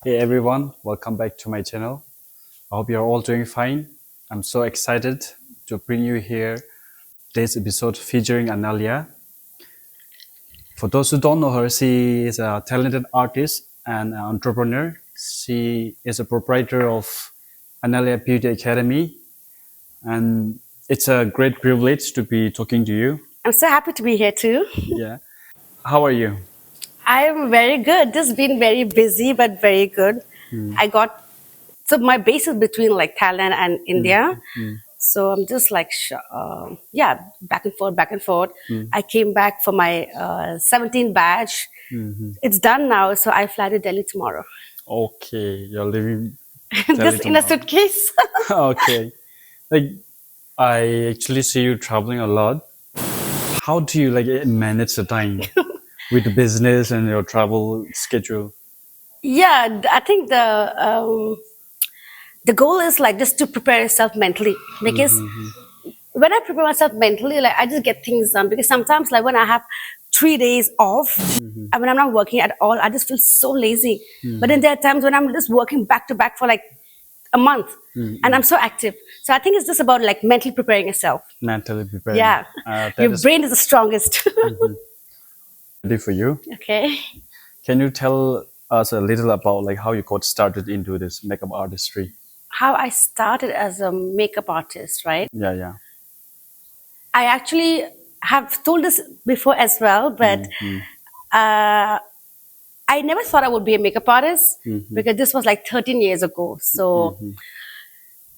Hey everyone, welcome back to my channel. I hope you're all doing fine. I'm so excited to bring you here today's episode featuring Analia. For those who don't know her, she is a talented artist and an entrepreneur. She is a proprietor of Analia Beauty Academy, and it's a great privilege to be talking to you. I'm so happy to be here too. Yeah. How are you? I'm very good. Just been very busy, but very good. I got so my base is between like Thailand and India. So I'm just like, yeah, back and forth, back and forth. I came back for my 17 batch. It's done now, so I fly to Delhi tomorrow. Okay, you're leaving Delhi Just in a tomorrow. suitcase. Okay. Like I actually see you traveling a lot. How do you manage the time with the business and your travel schedule? Yeah, I think the goal is like just to prepare yourself mentally because when I prepare myself mentally, like I just get things done. Because sometimes, like when I have 3 days off, and when I'm not working at all, I just feel so lazy. But then there are times when I'm just working back to back for like a month, and I'm so active. So I think it's just about like mentally preparing yourself. Mentally preparing. Yeah, That your is brain is the strongest. ready for you. Okay. Can you tell us a little about like how you got started into this makeup artistry? How I started as a makeup artist, right? Yeah, yeah. I actually have told this before as well, but I never thought I would be a makeup artist because this was like 13 years ago. So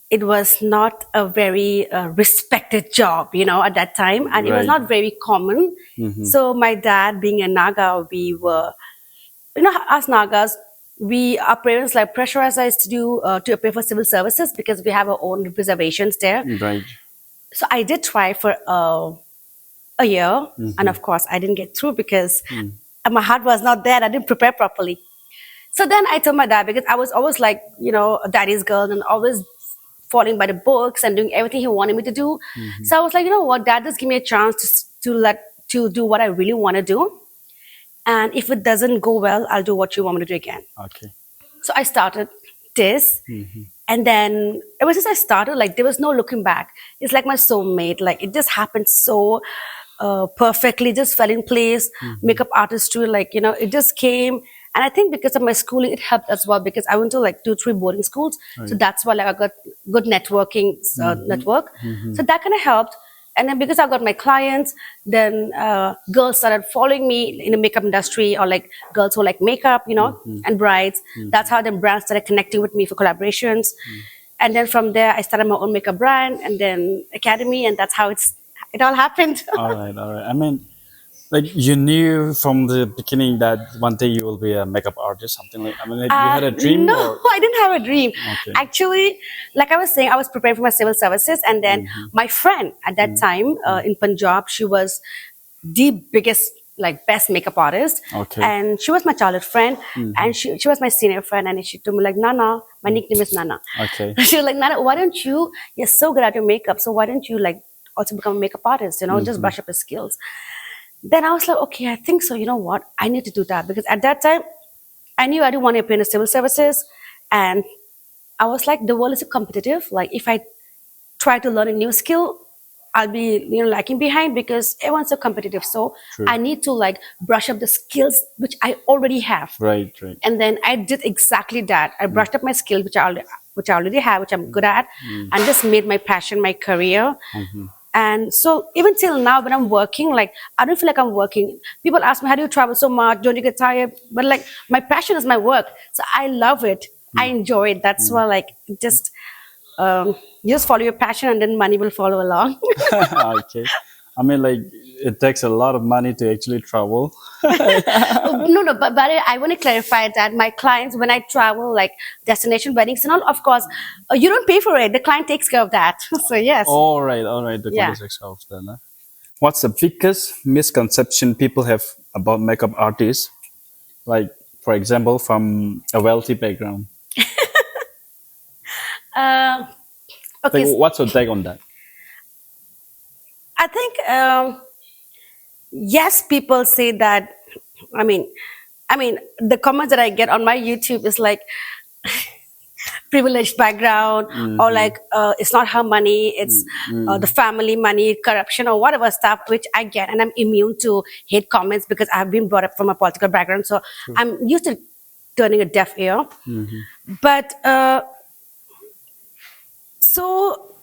it was not a very respected job, at that time. And it was Right. not very common. So my dad, being a Naga, we were, us Nagas, our parents like pressurized us to apply for civil services because we have our own reservations there. Right. So I did try for a year, and of course I didn't get through because my heart was not there. I didn't prepare properly. So then I told my dad, because I was always like, a daddy's girl and always falling by the books and doing everything he wanted me to do. So I was like, you know what, Dad, just give me a chance to do what I really want to do. And if it doesn't go well, I'll do what you want me to do again. Okay. So I started this. And then ever since I started, like there was no looking back. It's like my soulmate. Like it just happened so perfectly, just fell in place. Makeup artistry, it just came. And I think because of my schooling, it helped as well because I went to like 2, 3 boarding schools. Right. So that's why like I got good networking network. So that kind of helped. And then because I got my clients, then girls started following me in the makeup industry, or like girls who like makeup, and brides. That's how then brands started connecting with me for collaborations. And then from there, I started my own makeup brand and then academy, and that's how it all happened. All right, all right. I mean, like you knew from the beginning that one day you will be a makeup artist, something like. I mean, like, you had a dream. No, Or? I didn't have a dream. Okay. Actually, like I was saying, I was preparing for my civil services, and then my friend at that time in Punjab, she was the biggest, like best makeup artist. Okay. And she was my childhood friend, and she was my senior friend, and she told me like, Nana, my nickname is Nana. Okay. She was like, Nana, why don't you're so good at your makeup, so why don't you like also become a makeup artist, just brush up your skills. Then I was like, okay, I think so. You know what? I need to do that because at that time, I knew I didn't want to appear in the civil services. And I was like, the world is so competitive. Like if I try to learn a new skill, I'll be, lagging behind because everyone's so competitive. So True. I need to like brush up the skills which I already have. Right, right. And then I did exactly that. I brushed up my skills, which I already have, which I'm good at, and just made my passion my career. And so even till now, when I'm working, like I don't feel like I'm working. People ask me, how do you travel so much? Don't you get tired? But like my passion is my work. So I love it. I enjoy it. That's why like just you just follow your passion and then money will follow along. Okay. I mean, like it takes a lot of money to actually travel. No, but I want to clarify that my clients, when I travel, like destination weddings and all, of course, you don't pay for it. The client takes care of that. So yes. All right, all right. The Yeah. context of then. Huh? What's the biggest misconception people have about makeup artists? Like, for example, from a wealthy background. Okay. Like, what's your take on that? I think, yes, people say that, I mean, I mean, the comments that I get on my YouTube is like privileged background, or like it's not her money, it's the family money, corruption, or whatever stuff, which I get, and I'm immune to hate comments because I've been brought up from a political background, so I'm used to turning a deaf ear. But so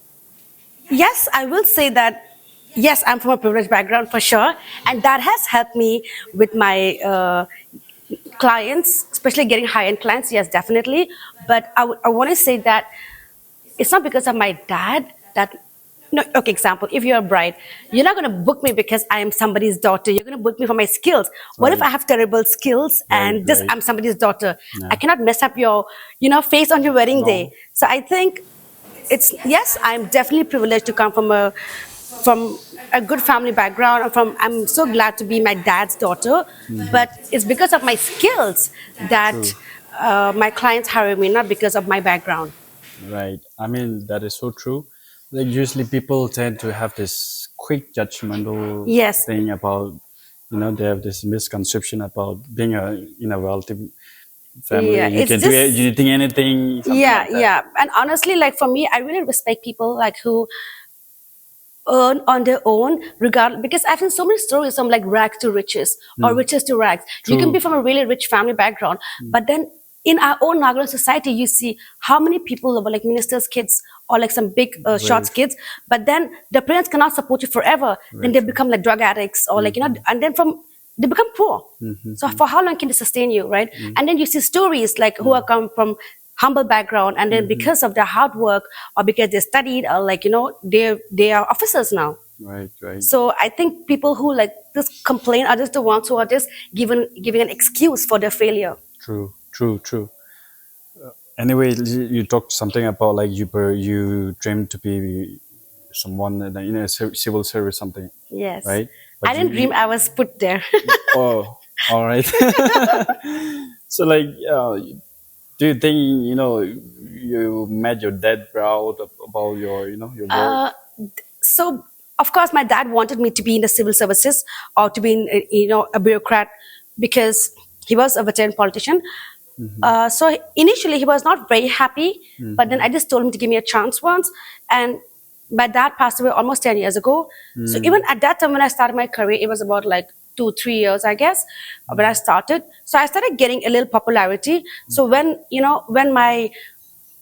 yes, I will say that yes, I'm from a privileged background for sure, and that has helped me with my clients, especially getting high-end clients. Yes, definitely. But I want to say that it's not because of my dad that. No, okay, example, if you're a bride, you're not going to book me because I am somebody's daughter. You're going to book me for my skills. What if I have terrible skills and this I'm somebody's daughter? I cannot mess up your, face on your wedding day. So I think it's, yes, I'm definitely privileged to come from a good family background. I'm so glad to be my dad's daughter, but it's because of my skills that my clients hire me, not because of my background. Right. I mean, that is so true. Like usually people tend to have this quick judgmental Yes. thing about, they have this misconception about being in a wealthy family. Yeah, You it's can do just anything, something like that. yeah. And honestly, like for me, I really respect people like who earn on their own, because I've seen so many stories from like rags to riches or riches to rags. You can be from a really rich family background, but then in our own Nagaland society, you see how many people were like ministers' kids or like some big shots kids, but then the parents cannot support you forever. Then they become like drug addicts or like, and then they become poor. So for how long can they sustain you, right? And then you see stories like who are come from humble background, and then because of their hard work or because they studied, or like they are officers now. Right. So I think people who like just complain are just the ones who are just giving an excuse for their failure. True. Anyway, you talked something about like you dreamed to be someone in a civil service, something. Yes. Right. I didn't dream I was put there. Oh, all right. So like, do you think you made your dad proud about your work? So of course my dad wanted me to be in the civil services or to be in a bureaucrat, because he was a veteran politician. So initially he was not very happy, but then I just told him to give me a chance once, and my dad passed away almost 10 years ago. So even at that time when I started my career, it was about like 2-3 years, I guess, when I started. So I started getting a little popularity. So when my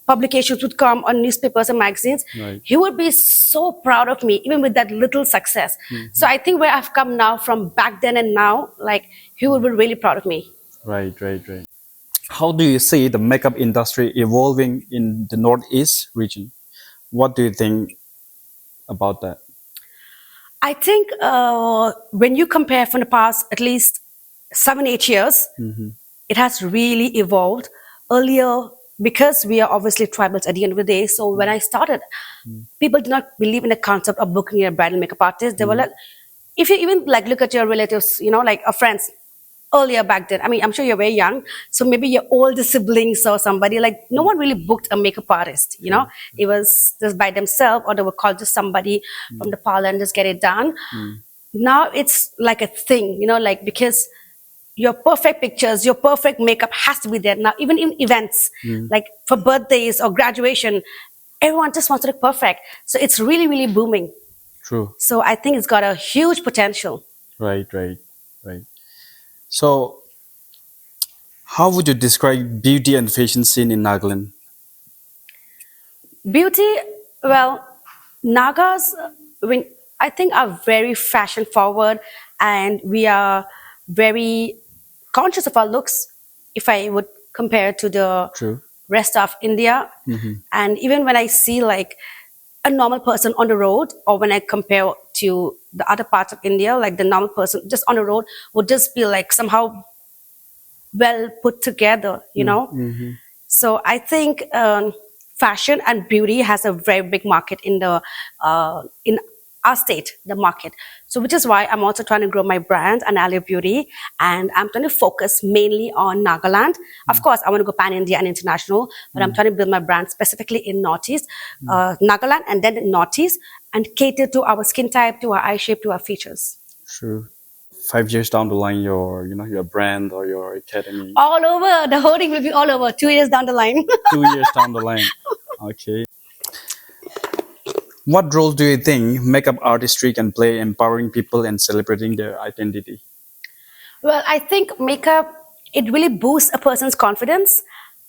publications would come on newspapers and magazines, he would be so proud of me, even with that little success. So I think where I've come now from back then and now, like he would be really proud of me. Right. How do you see the makeup industry evolving in the Northeast region? What do you think about that? I think when you compare from the past at least 7-8 years, it has really evolved. Earlier, because we are obviously tribals at the end of the day, so when I started, people did not believe in the concept of booking a bridal makeup artist. They were like, if you even like look at your relatives, like friends, earlier back then, I mean, I'm sure you're very young, so maybe your older siblings or somebody, like no one really booked a makeup artist, it was just by themselves, or they would call just somebody from the parlor and just get it done. Now it's like a thing, like because your perfect pictures, your perfect makeup has to be there now, even in events like for birthdays or graduation, everyone just wants to look perfect. So it's really, really booming. True. So I think it's got a huge potential. Right. So, how would you describe beauty and fashion scene in Nagaland? Beauty, well, Nagas, I think, are very fashion forward, and we are very conscious of our looks, if I would compare to the rest of India. And even when I see like a normal person on the road, or when I compare to the other parts of India, like the normal person just on the road would just be like somehow well put together, So I think fashion and beauty has a very big market in our state, the market. So which is why I'm also trying to grow my brand, Analia Beauty, and I'm trying to focus mainly on Nagaland. Of course, I want to go pan-India and international, but I'm trying to build my brand specifically in Northeast, Nagaland, and then Northeast, and cater to our skin type, to our eye shape, to our features. True. 5 years down the line, your brand or your academy? All over. The whole thing will be all over 2 years down the line. 2 years down the line. Okay. What role do you think makeup artistry can play empowering people and celebrating their identity? Well, I think makeup, it really boosts a person's confidence.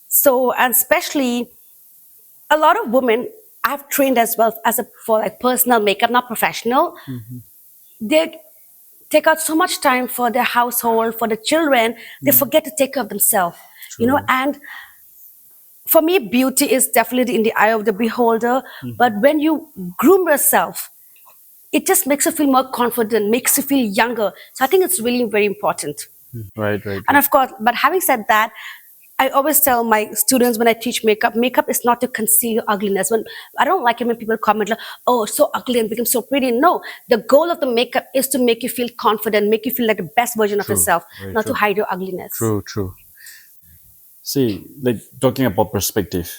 So, and especially a lot of women I've trained as well as for like personal makeup, not professional. They take out so much time for their household, for the children. They forget to take care of themselves, and for me, beauty is definitely in the eye of the beholder. But when you groom yourself, it just makes you feel more confident, makes you feel younger. So I think it's really very important. Right, right. And of course, but having said that, I always tell my students when I teach makeup, makeup is not to conceal your ugliness. When I don't like it when people comment like, "Oh, so ugly and become so pretty." No, the goal of the makeup is to make you feel confident, make you feel like the best version of yourself, Very not true. to hide your ugliness. True, true. See, like talking about perspective,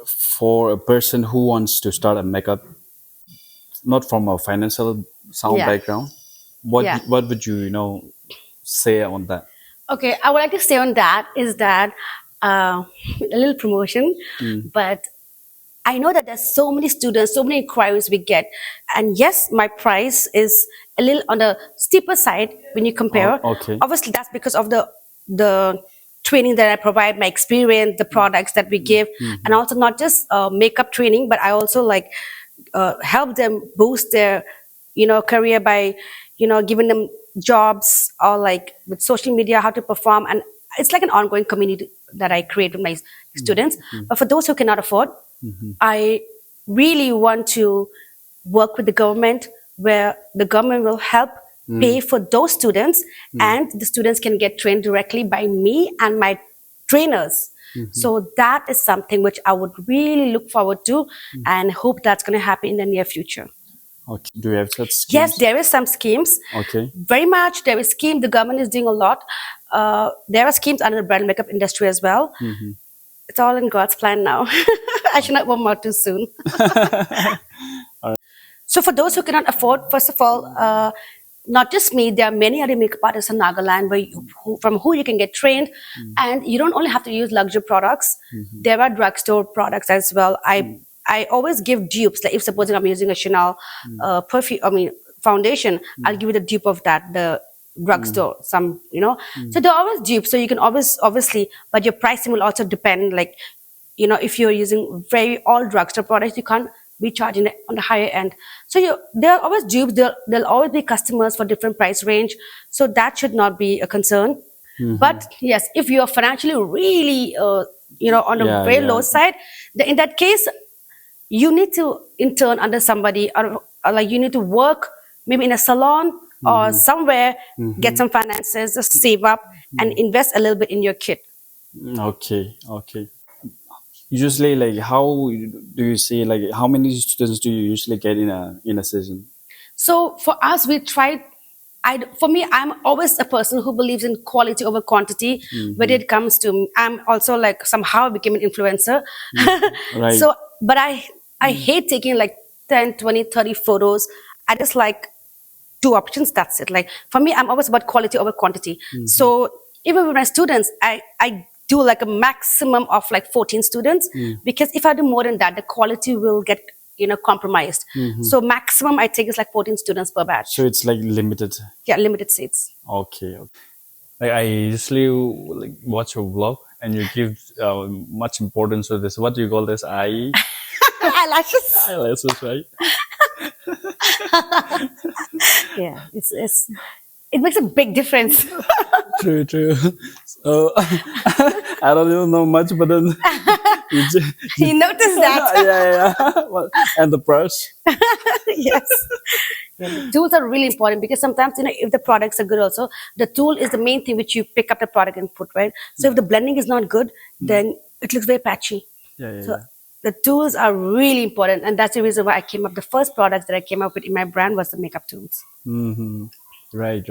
for a person who wants to start a makeup, not from a financial sound Yeah. background, what Yeah. what would you say on that? Okay, I would like to say on that is that a little promotion, but I know that there's so many students, so many inquiries we get, and yes, my price is a little on the steeper side when you compare. Oh, okay. Obviously, that's because of the training that I provide, my experience, the products that we give, and also not just makeup training, but I also like help them boost their career by giving them jobs or like with social media how to perform, and it's like an ongoing community that I create with my students. But for those who cannot afford, I really want to work with the government where the government will help pay for those students, and the students can get trained directly by me and my trainers. So that is something which I would really look forward to and hope that's going to happen in the near future. Okay. Do you have such schemes? Yes, there is some schemes. Okay. Very much. There is scheme. The government is doing a lot. There are schemes under the bridal makeup industry as well. It's all in God's plan now. I should not want more too soon. So for those who cannot afford, first of all, not just me, there are many other makeup artists in Nagaland from who you can get trained, and you don't only have to use luxury products. There are drugstore products as well. I always give dupes. Like if supposing I'm using a Chanel perfume, foundation, I'll give you the dupe of that, the drugstore. So they're always dupes. So you can obviously, but your pricing will also depend. Like if you're using very all drugstore products, you can't be charging it on the higher end. So there are always dupes. There'll always be customers for different price range. So that should not be a concern. But yes, if you're financially really on the very low side, then in that case, you need to intern under somebody, or like you need to work maybe in a salon or somewhere, get some finances, just save up and invest a little bit in your kit. Okay. Usually, like, how do you see, like, how many students do you usually get in a season? So for us, we tried. For me, I'm always a person who believes in quality over quantity. When it comes to, I'm also like somehow became an influencer. Right. So, but I hate taking like 10, 20, 30 photos. I just like 2 options. That's it. Like for me, I'm always about quality over quantity. So even with my students, I do like a maximum of like 14 students, because if I do more than that, the quality will get compromised. So maximum I take is like 14 students per batch. So it's like limited. Yeah, limited seats. Okay. Like I usually like watch your vlog, and you give much importance to this. What do you call this? Eyelashes. Eyelashes, right? Yeah, it makes a big difference. True. So I don't even know much, but then You notice that? yeah. Well, and the brush. Yes. Yeah, the tools are really important, because sometimes if the products are good, also the tool is the main thing which you pick up the product and put, right? So if the blending is not good, then it looks very patchy. So the tools are really important, and that's the reason why I came up. The first product that I came up with in my brand was the makeup tools. Right.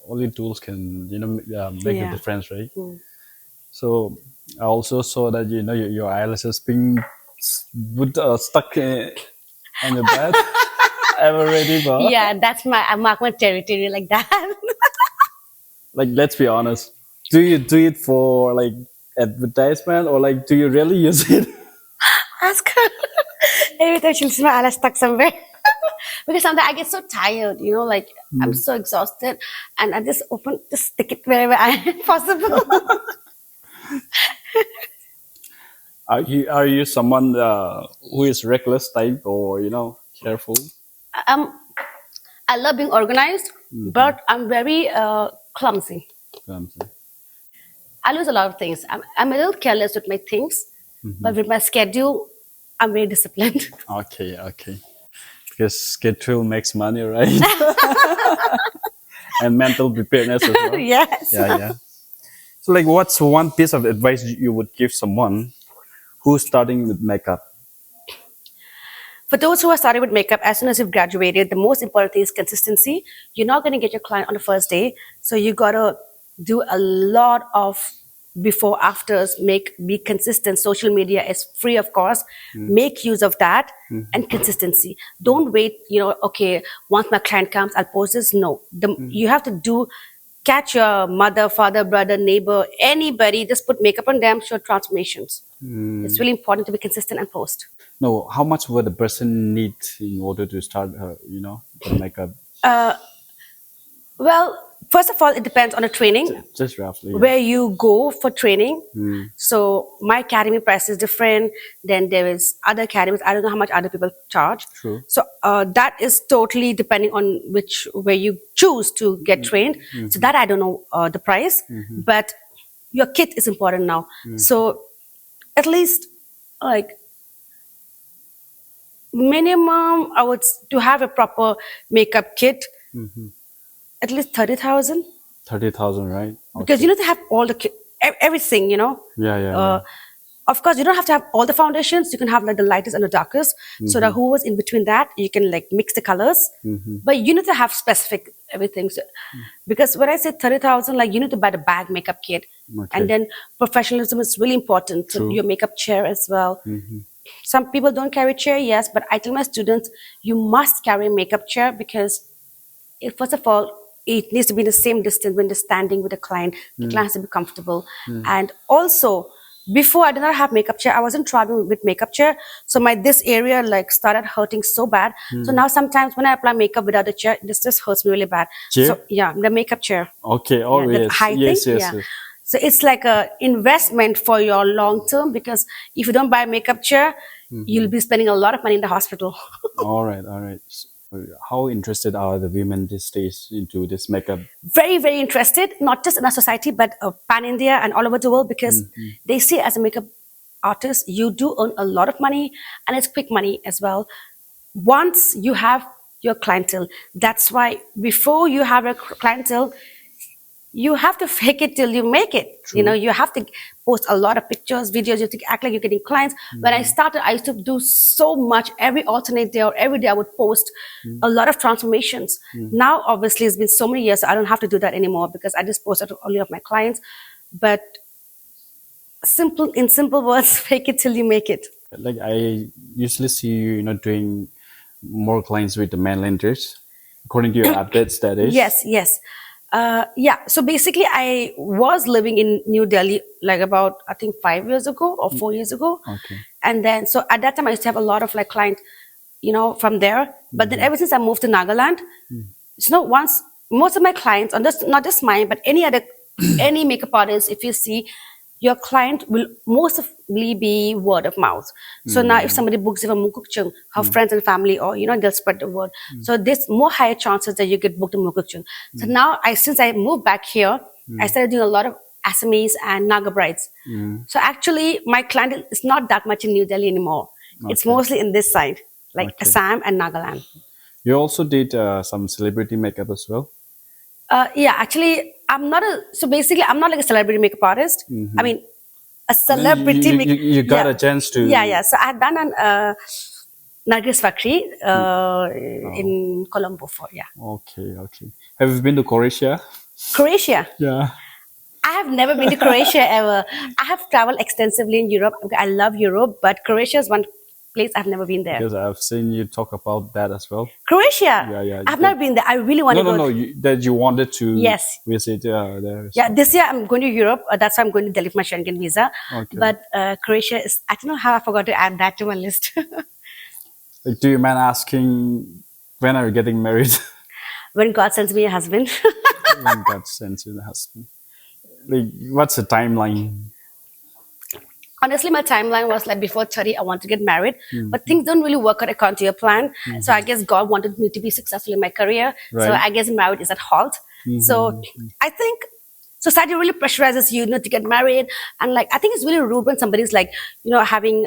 Only tools can make a difference, right? So I also saw that your eyelashes being stuck on your bed. ever ready, but Yeah, that's I mark my territory like that. like, let's be honest. Do you do it for like advertisement or like do you really use it? Ask her. Every time she'll smile, I'll stuck somewhere. Because sometimes I get so tired, like I'm so exhausted, and I just stick it wherever I possible. Are you someone who is reckless type or careful? um, I love being organized, but I'm very clumsy. Um, I lose a lot of things. I'm a little careless with my things, but with my schedule, I'm very disciplined. okay. Because schedule makes money, right? And mental preparedness as well. Yes. Yeah. So, like, what's one piece of advice you would give someone who's starting with makeup? For those who are starting with makeup, as soon as you've graduated, the most important thing is consistency. You're not going to get your client on the first day, so you got to do a lot of before afters. Be consistent. Social media is free, of course. Make use of that and consistency. Don't wait. Okay, once my client comes, I'll post this. No, you have to catch your mother, father, brother, neighbor, anybody. Just put makeup on them. Show transformations. It's really important to be consistent and post. No, how much would the person need in order to start, the makeup? Well, first of all, it depends on the training. Just roughly. Yeah. Where you go for training. So my academy price is different. Then there is other academies. I don't know how much other people charge. True. So that is totally depending on where you choose to get trained. So that I don't know the price, but your kit is important now. So at least like minimum, to have a proper makeup kit, at least 30,000. 30,000, right? Because you need to have all the everything, Yeah. Of course, you don't have to have all the foundations. You can have like the lightest and the darkest. So that who was in between that, you can like mix the colors. But you need to have specific everything. So, because when I say 30,000, like you need to buy the bag makeup kit, and then professionalism is really important. So your makeup chair as well. Some people don't carry chair, yes, but I tell my students you must carry a makeup chair because first of all, it needs to be the same distance when they're standing with a client. The client has to be comfortable. And also, before I did not have makeup chair, I wasn't traveling with makeup chair. So this area like started hurting so bad. So now sometimes when I apply makeup without the chair, this just hurts me really bad. Chair? So yeah, the makeup chair. Okay, The high thing. yes. So it's like a investment for your long term, because if you don't buy a makeup chair, you'll be spending a lot of money in the hospital. All right. So, how interested are the women these days into this makeup? Very, very interested, not just in our society, but pan-India and all over the world, because they see as a makeup artist, you do earn a lot of money, and it's quick money as well. Once you have your clientele, that's why before you have a clientele, you have to fake it till you make it. True. You have to post a lot of pictures, videos. You have to act like you're getting clients. When I started, I used to do so much. Every alternate day or every day I would post a lot of transformations. Now, obviously, it's been so many years, so I don't have to do that anymore because I just post it to only of my clients. But in simple words, fake it till you make it. Like I usually see you, doing more clients with the mainlanders, according to your updates. That is. Yes. So basically, I was living in New Delhi like about, I think, 5 years ago or 4 years ago. Okay. And then, so at that time, I used to have a lot of like clients, from there. But then ever since I moved to Nagaland, once most of my clients, not just mine, but any makeup artist, if you see, your client will mostly be word of mouth. So now if somebody books you for Mukukchung, her friends and family, or, they'll spread the word. So there's more higher chances that you get booked in Mukukchung. So now since I moved back here, I started doing a lot of Assamese and Naga brides. So actually my client is not that much in New Delhi anymore. Okay. It's mostly in this side, like Assam and Nagaland. You also did some celebrity makeup as well? Actually, I'm not like a celebrity makeup artist. I mean, a celebrity makeup. You got a chance to. Yeah. So I've done an Nargis factory in Colombo for, Okay. Have you been to Croatia? Croatia? Yeah. I have never been to Croatia ever. I have traveled extensively in Europe. I love Europe, but Croatia is one place. I've never been there. Because I've seen you talk about that as well. Croatia. Yeah. I've not been there. I really want to go. No. That you wanted to Yes. visit there. Yeah, this year I'm going to Europe. That's why I'm going to Delhi for my Schengen visa. Okay. But Croatia is, I don't know how I forgot to add that to my list. Like, do you mind asking when are you getting married? When God sends me a husband. When God sends you the husband. Like, what's the timeline? Honestly, my timeline was like before 30, I want to get married, but things don't really work out according to your plan. So I guess God wanted me to be successful in my career. So Right. I guess marriage is at halt. So I think society really pressurizes you, to get married. And like, I think it's really rude when somebody's like, having,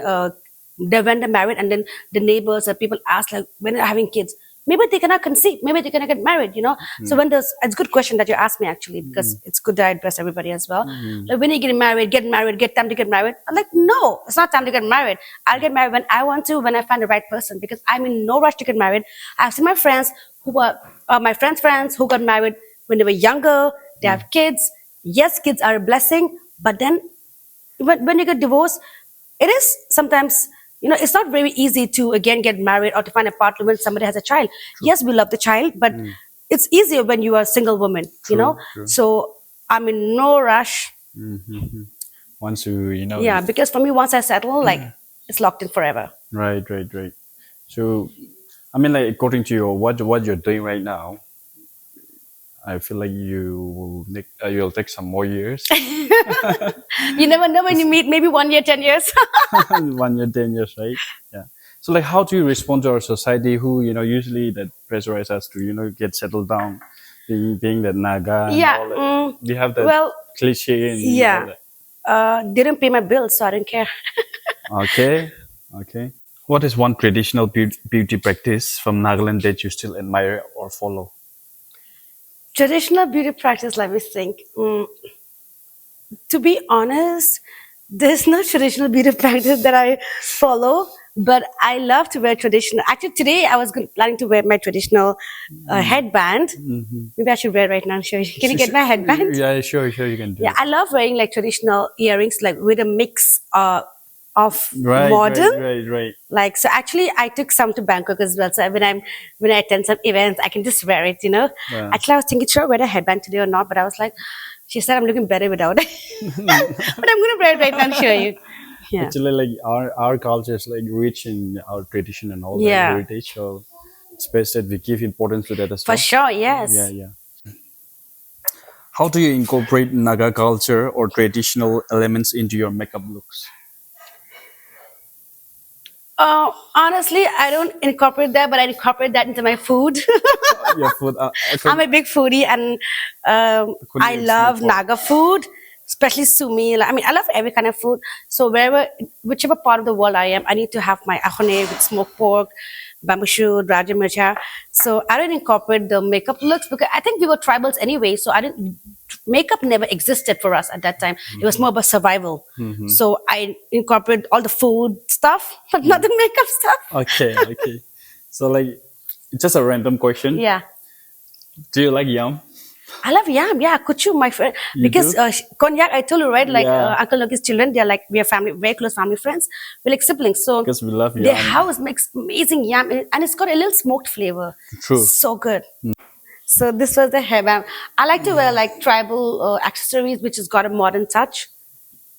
when they're married and then the neighbors or people ask like, when they're having kids, maybe they cannot conceive, maybe they cannot get married, So when it's a good question that you asked me actually, because it's good that I address everybody as well. Like, when you get married, get time to get married. I'm like, no, it's not time to get married. I'll get married when I want to, when I find the right person, because I'm in no rush to get married. I've seen my friends who were, my friends who got married when they were younger, they have kids. Yes, kids are a blessing, but then when you get divorced, it is sometimes, it's not very easy to again get married or to find a partner when somebody has a child. Yes, we love the child, but it's easier when you are a single woman, True. So I'm in no rush. Once you, Yeah, because for me, once I settle, like, it's locked in forever. Right. So, I mean, like, according to your what you're doing right now, I feel like you'll take some more years. You never know when you meet, maybe 1 year, 10 years. 1 year, 10 years, right? Yeah. So, like, how do you respond to our society who, usually that pressurize us to, get settled down, being that Naga and Yeah, all that. We have that well, cliche and all yeah. that. Didn't pay my bills, so I didn't care. Okay. What is one traditional beauty practice from Nagaland that you still admire or follow? Traditional beauty practice, let me think. To be honest, there's no traditional beauty practice that I follow, but I love to wear traditional. Actually, today I was planning to wear my traditional headband. Maybe I should wear it right now and show you. Can you get my headband? Yeah, sure, you can do Yeah, it. I love wearing like traditional earrings, like with a mix of Right, modern. right. Like, so actually I took some to Bangkok as well. So when I attend some events, I can just wear it, Yeah. Actually, I was thinking, should I wear a headband today or not? But I was like, she said I'm looking better without it. But I'm going to wear it right now and show you. Yeah. Actually, like our culture is like rich in our tradition and all that Yeah. heritage. So it's best that we give importance to that as For well. sure, yes. Yeah. How do you incorporate Naga culture or traditional elements into your makeup looks? Honestly, I don't incorporate that, but I incorporate that into my food. Your food. I'm a big foodie, and I love Naga food, especially sumi. I mean, I love every kind of food. So whichever part of the world I am, I need to have my ahone with smoked pork, bamboo shoot, raja mircha. So I don't incorporate the makeup looks because I think we were tribals anyway. So makeup never existed for us at that time. It was more about survival. So I incorporate all the food stuff, but not the makeup stuff. Okay. So like, it's just a random question. Yeah. Do you like yam? I love yam, yeah, kuchu, my friend. You Because Konyak, I told you, right? Like Yeah. Uncle Loki's children, they're like, we are family, very close family friends. We're like siblings. So Because we love their yam. house makes amazing yam, and it's got a little smoked flavor. True. So good. So this was the hairband. I like to wear like tribal accessories, which has got a modern touch.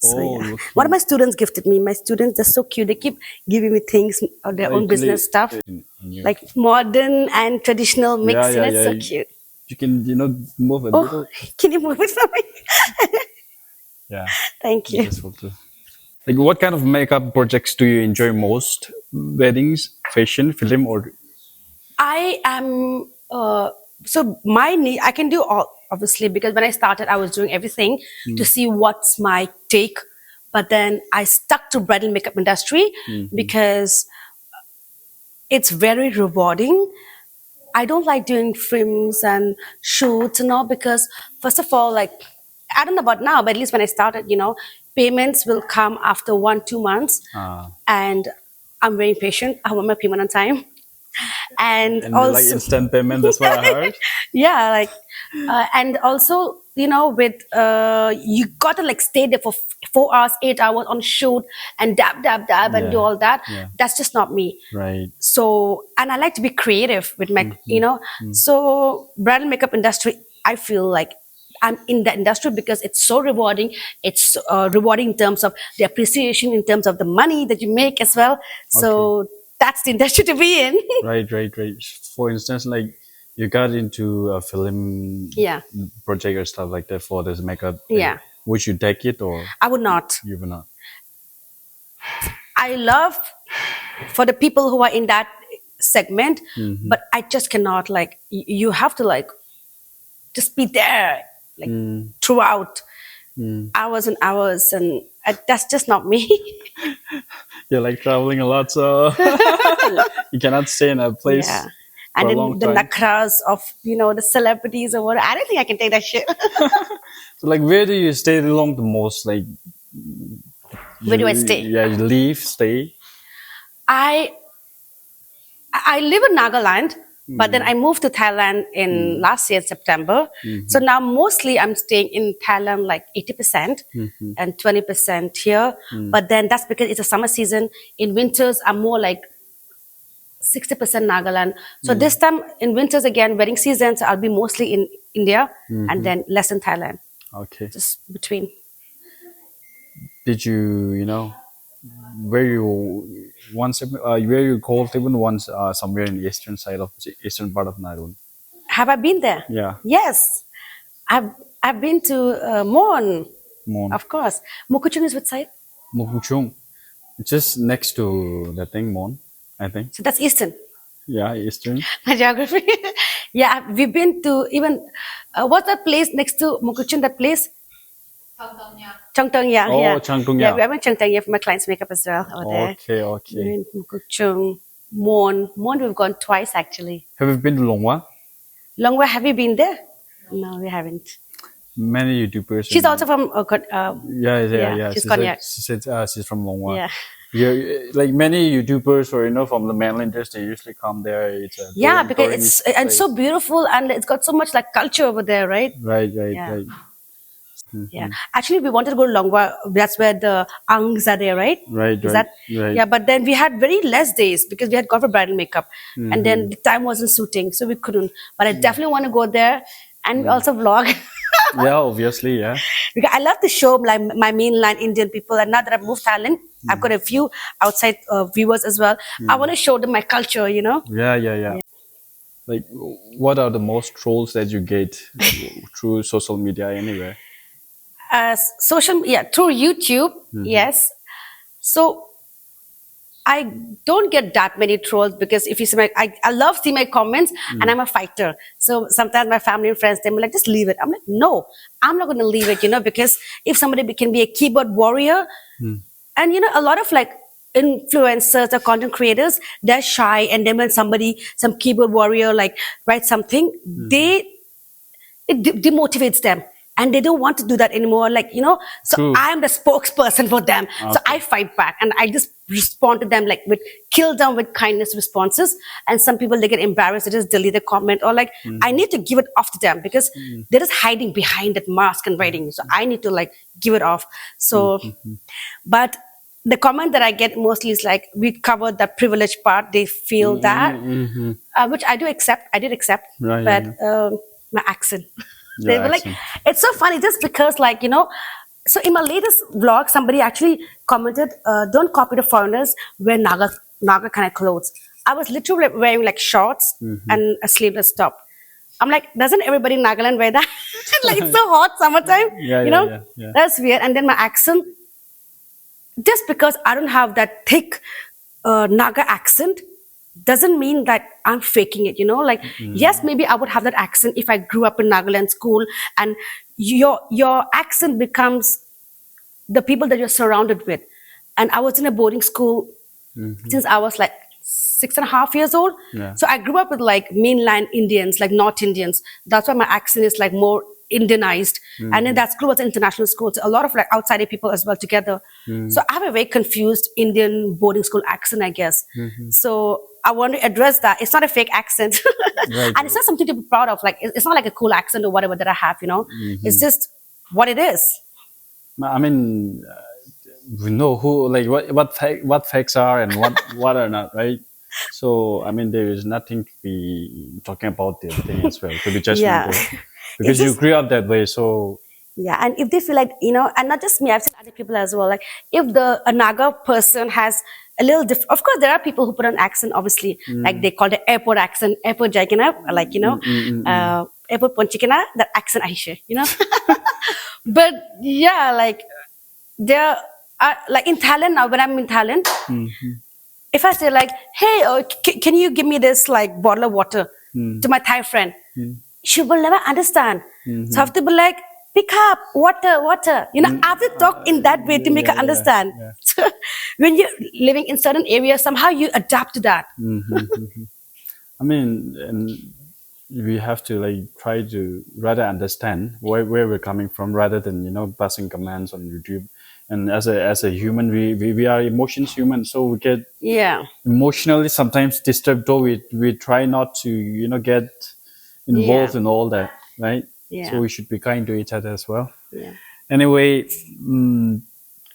So yeah. looks One of my students gifted me. My students, they're so cute. They keep giving me things or their own business stuff, like modern and traditional mix. Yeah, It's so yeah. cute. You can, move a Oh, little. can you move it for me? Yeah. Thank you. Just want to- Like, what kind of makeup projects do you enjoy most? Weddings, fashion, film, or I am so my need. I can do all obviously because when I started, I was doing everything to see what's my take. But then I stuck to bridal makeup industry because it's very rewarding. I don't like doing films and shoots and all because first of all, like I don't know about now, but at least when I started, payments will come after 1-2 months, and I'm very patient. I want my payment on time. And you also like instant payment? That's what I heard. yeah, like and also with you gotta like stay there for 4 hours, 8 hours on shoot and dab and do all that. Yeah. That's just not me. Right. So, and I like to be creative with my, so bridal makeup industry, I feel like I'm in the industry because it's so rewarding. It's rewarding in terms of the appreciation, in terms of the money that you make as well. So that's the industry to be in. Right. For instance, like you got into a film Yeah. project or stuff like that for this makeup. Yeah. Would you take it or I would not. you would not? I love for the people who are in that segment, but I just cannot like, you have to like just be there like throughout hours and hours, and that's just not me. You're like traveling a lot, so you cannot stay in a place. Yeah. For And a then long the time. nakras of the celebrities or whatever. I don't think I can take that shit. So like, where do you stay long the most? Like, Where do I stay? Yeah, you leave, stay. I live in Nagaland, but then I moved to Thailand in last year, September. So now mostly I'm staying in Thailand like 80% and 20% here. But then that's because it's a summer season. In winters, I'm more like 60% Nagaland. So this time in winters again, wedding seasons, I'll be mostly in India and then less in Thailand. Okay. Just between. Did you where you once where you called even once somewhere in the eastern part of Nagaland? Have I been there? Yeah. Yes. I've been to Mon, Mon. of course. Mukuchung is which side? Mukuchung. Just next to the thing, Mon, I think. So that's eastern. Yeah, eastern. My geography. Yeah, we've been to even what's that place next to Mukuchung? That place? Changtong, yeah. Oh, yeah. Changtong, Yeah, yeah. we went Changtong yeah, for my client's makeup as well over there. Okay. We went to Mukuchung, Mon. Mon, we've gone twice actually. Have you been to Longwa? Longwa, have you been there? No, we haven't. Many YouTubers. She's also from Yeah. She's She Konyak. said she's from Longwa. Yeah. Yeah, like many YouTubers or from the mainlanders, they usually come there. It's a Yeah, because tourist it's place. so beautiful and it's got so much like culture over there, right? Right. Yeah. Yeah. Actually, we wanted to go to Longwa. That's where the Angs are there, right? Right. Is that? Right. Yeah, but then we had very less days because we had gone for bridal makeup, and then the time wasn't suiting, so we couldn't. But I definitely want to go there and also vlog. Yeah, obviously, yeah. Because I love to show like my mainland Indian people, and now that I've moved Thailand, I've got a few outside viewers as well. I want to show them my culture, Yeah. Like, what are the most trolls that you get through social media anywhere? Through YouTube, yes. So I don't get that many trolls because if you see I love seeing my comments and I'm a fighter. So sometimes my family and friends, they're like, just leave it. I'm like, no, I'm not going to leave it, because if somebody can be a keyboard warrior and, a lot of like influencers or content creators, they're shy. And then when some keyboard warrior, like write something, it demotivates them. And they don't want to do that anymore. Like, so True. I'm the spokesperson for them. Okay. So I fight back and I just respond to them like kill them with kindness responses. And some people, they get embarrassed. They just delete a comment or like, I need to give it off to them because they're just hiding behind that mask and writing. So I need to like give it off. So, but the comment that I get mostly is like, we covered the privilege part. They feel that, which I did accept. Right, but my accent. Your They were like, accent. it's so funny just because like, so in my latest vlog, somebody actually commented, don't copy the foreigners, wear Naga kind of clothes. I was literally wearing like shorts and a sleeveless top. I'm like, doesn't everybody in Nagaland wear that? Like it's so hot summertime, Yeah. That's weird. And then my accent, just because I don't have that thick Naga accent, doesn't mean that I'm faking it, like, yes, maybe I would have that accent if I grew up in Nagaland school and your accent becomes the people that you're surrounded with. And I was in a boarding school since I was like 6.5 years old. Yeah. So I grew up with like mainland Indians, like North Indians. That's why my accent is like more Indianized. And then that school was an international school, so a lot of like outsider people as well together. So I have a very confused Indian boarding school accent, I guess. So I want to address that. It's not a fake accent, Right. and it's not something to be proud of. Like it's not like a cool accent or whatever that I have. It's just what it is. I mean, we know who, like, what facts are and what are not, right? So I mean, there is nothing to be talking about the thing as well, to be judgmental, Yeah. because It's you just, grew up that way. So yeah, and if they feel like, and not just me, I've seen other people as well. Like if a Naga person has a little different, of course, there are people who put an accent, obviously, like they call the airport accent, airport jaikina, like, airport ponchikina, that accent Aisha. But yeah, like there are, like in Thailand now, when I'm in Thailand, if I say like, hey, can you give me this like bottle of water to my Thai friend? She will never understand. So I have to be like, pick up water, water. I have to talk in that way to make her understand. yeah. So when you're living in certain areas, somehow you adapt to that. I mean, and we have to like try to rather understand where we're coming from rather than passing commands on YouTube. And as a human, we are emotions human, so we get Yeah. emotionally sometimes disturbed. Though we try not to get involved in all that, right? Yeah. So we should be kind to each other as well. Yeah. Anyway,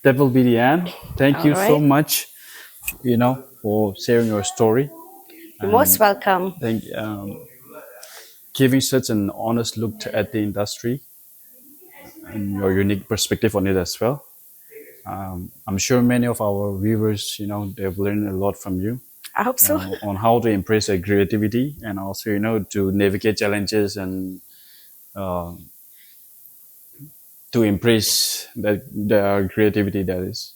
that will be the end. Thank you so Alright. much, for sharing your story. You're most welcome. Thank giving such an honest look at the industry and your unique perspective on it as well. I'm sure many of our viewers, they've learned a lot from you I hope so. on how to embrace their creativity and also, to navigate challenges and to embrace their creativity that is.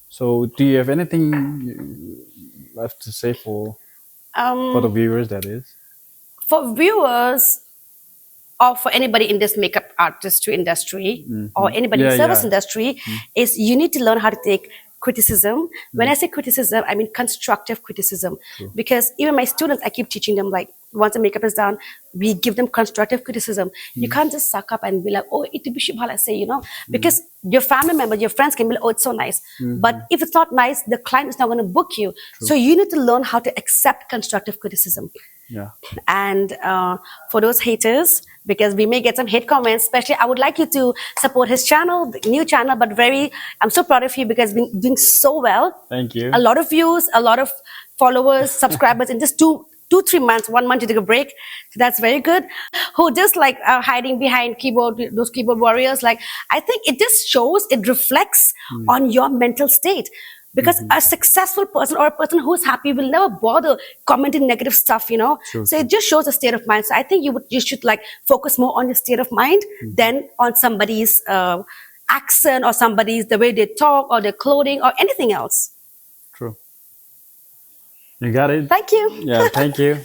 So, do you have anything left to say for the viewers? That is. For viewers, or for anybody in this makeup artistry industry or anybody in Yeah, service yeah. industry, is you need to learn how to take criticism. When I say criticism, I mean constructive criticism. Because even my students, I keep teaching them, like, once the makeup is done, we give them constructive criticism. You can't just suck up and be like, oh, it be shibhala say, because your family members, your friends can be like, oh, it's so nice. But if it's not nice, the client is not going to book you. So you need to learn how to accept constructive criticism. Yeah. And for those haters, because we may get some hate comments, especially I would like you to support his channel, the new channel, but I'm so proud of you because you've been doing so well. Thank you. A lot of views, a lot of followers, subscribers in just 2-3 months. 1 month you took a break, so that's very good. Who just like hiding behind keyboard, those keyboard warriors, like, I think it just shows, it reflects on your mental state. Because a successful person or a person who's happy will never bother commenting negative stuff, True, so it just shows a state of mind. So I think you should like focus more on your state of mind than on somebody's accent or somebody's the way they talk or their clothing or anything else. True. You got it. Thank you. Yeah. Thank you.